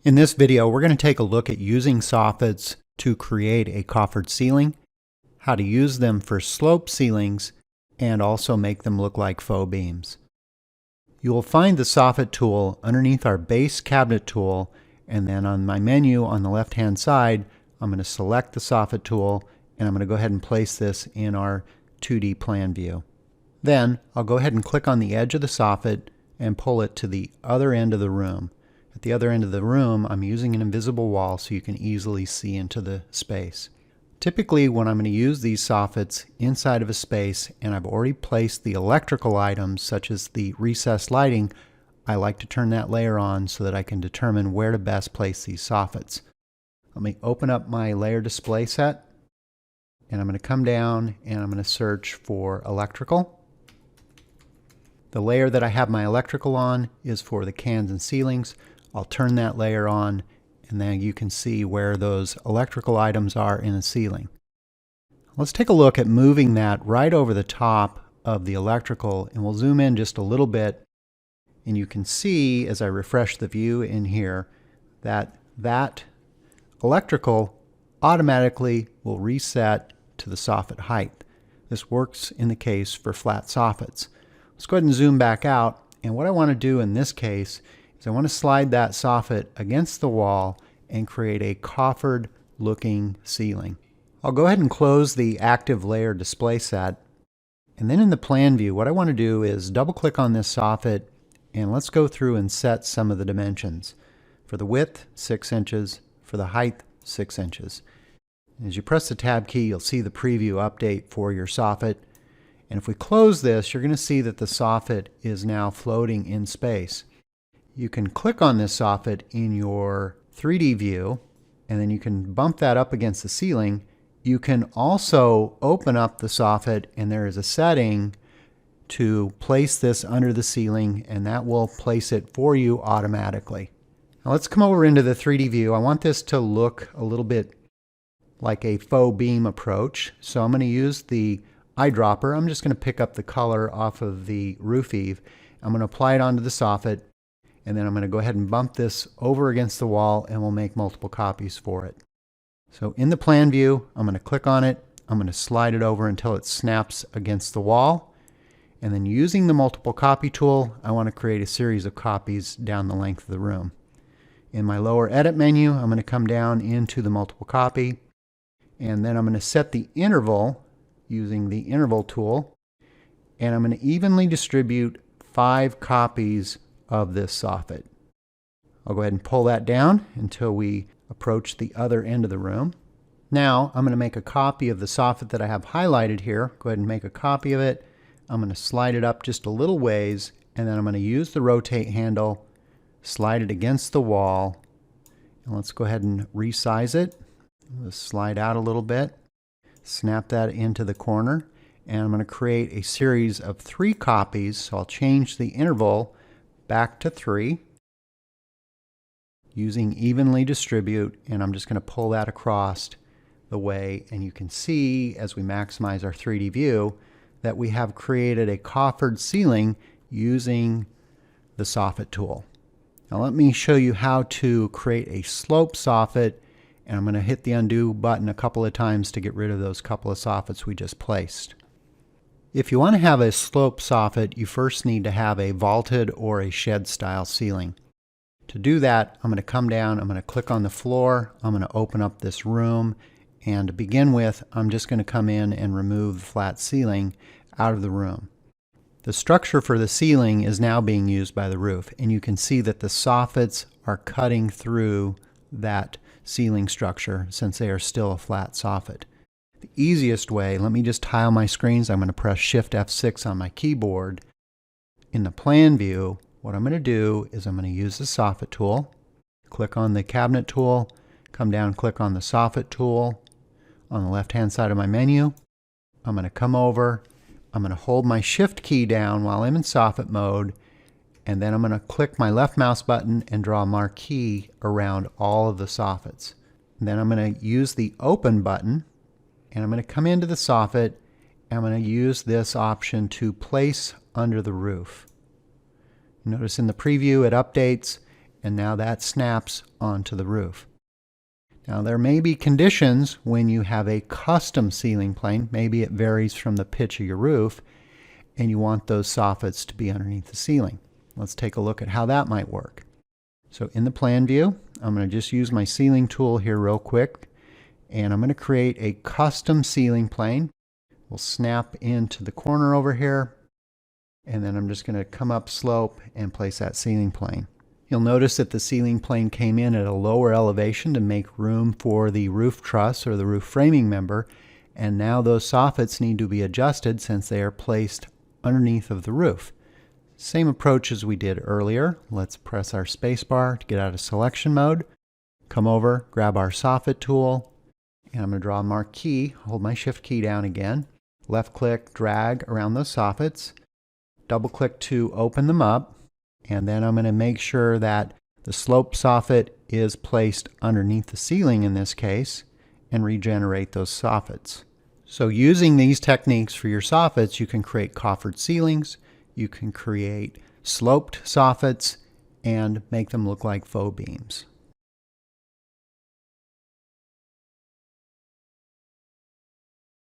In this video, we're going to take a look at using soffits to create a coffered ceiling, how to use them for slope ceilings, and also make them look like faux beams. You will find the soffit tool underneath our base cabinet tool, and then on my menu on the left-hand side, I'm going to select the soffit tool, and I'm going to go ahead and place this in our 2D plan view. Then I'll go ahead and click on the edge of the soffit and pull it to the other end of the room. At the other end of the room, I'm using an invisible wall so you can easily see into the space. Typically, when I'm going to use these soffits inside of a space and I've already placed the electrical items such as the recessed lighting, I like to turn that layer on so that I can determine where to best place these soffits. Let me open up my layer display set, and I'm going to come down and I'm going to search for electrical. The layer that I have my electrical on is for the cans and ceilings. I'll turn that layer on, and then you can see where those electrical items are in the ceiling. Let's take a look at moving that right over the top of the electrical, and we'll zoom in just a little bit, and you can see as I refresh the view in here that that electrical automatically will reset to the soffit height. This works in the case for flat soffits. Let's go ahead and zoom back out, and what I want to do in this case is I want to slide that soffit against the wall and create a coffered looking ceiling. I'll go ahead and close the active layer display set, and then in the plan view what I want to do is double click on this soffit, and let's go through and set some of the dimensions. For the width, 6 inches. For the height, 6 inches. As you press the tab key, you'll see the preview update for your soffit. And if we close this, you're going to see that the soffit is now floating in space. You can click on this soffit in your 3D view, and then you can bump that up against the ceiling. You can also open up the soffit, and there is a setting to place this under the ceiling, and that will place it for you automatically. Now let's come over into the 3D view. I want this to look a little bit like a faux beam approach, so I'm going to use the eyedropper. I'm just going to pick up the color off of the roof eave. I'm going to apply it onto the soffit, and then I'm going to go ahead and bump this over against the wall, and we'll make multiple copies for it. So in the plan view, I'm going to click on it. I'm going to slide it over until it snaps against the wall. And then using the multiple copy tool, I want to create a series of copies down the length of the room. In my lower edit menu, I'm going to come down into the multiple copy, and then I'm going to set the interval using the interval tool, and I'm going to evenly distribute 5 copies of this soffit. I'll go ahead and pull that down until we approach the other end of the room. Now I'm going to make a copy of the soffit that I have highlighted here. Go ahead and make a copy of it. I'm going to slide it up just a little ways, and then I'm going to use the rotate handle, slide it against the wall, and let's go ahead and resize it. Let's slide out a little bit, snap that into the corner, and I'm going to create a series of 3 copies. So I'll change the interval back to 3 using evenly distribute, and I'm just going to pull that across the way, and you can see as we maximize our 3D view that we have created a coffered ceiling using the soffit tool. Now let me show you how to create a slope soffit, and I'm going to hit the undo button a couple of times to get rid of those couple of soffits we just placed. If you want to have a slope soffit, you first need to have a vaulted or a shed style ceiling. To do that, I'm going to come down, I'm going to click on the floor, I'm going to open up this room, and to begin with, I'm just going to come in and remove the flat ceiling out of the room. The structure for the ceiling is now being used by the roof, and you can see that the soffits are cutting through that ceiling structure since they are still a flat soffit. The easiest way, let me just tile my screens. I'm going to press Shift F6 on my keyboard. In the plan view, what I'm going to do is I'm going to use the soffit tool, click on the cabinet tool, come down, click on the soffit tool on the left hand side of my menu. I'm going to come over, I'm going to hold my Shift key down while I'm in soffit mode, and then I'm going to click my left mouse button and draw a marquee around all of the soffits. And then I'm going to use the open button, and I'm going to come into the soffit, and I'm going to use this option to place under the roof. Notice in the preview it updates, and now that snaps onto the roof. Now there may be conditions when you have a custom ceiling plane, maybe it varies from the pitch of your roof, and you want those soffits to be underneath the ceiling. Let's take a look at how that might work. So in the plan view, I'm going to just use my ceiling tool here real quick, and I'm going to create a custom ceiling plane. We'll snap into the corner over here, and then I'm just going to come up slope and place that ceiling plane. You'll notice that the ceiling plane came in at a lower elevation to make room for the roof truss or the roof framing member, and now those soffits need to be adjusted since they are placed underneath of the roof. Same approach as we did earlier. Let's press our space bar to get out of selection mode. Come over, grab our soffit tool, and I'm going to draw a marquee, hold my shift key down again, left click, drag around those soffits, double click to open them up, and then I'm going to make sure that the slope soffit is placed underneath the ceiling in this case, and regenerate those soffits. So using these techniques for your soffits, you can create coffered ceilings, you can create sloped soffits, and make them look like faux beams.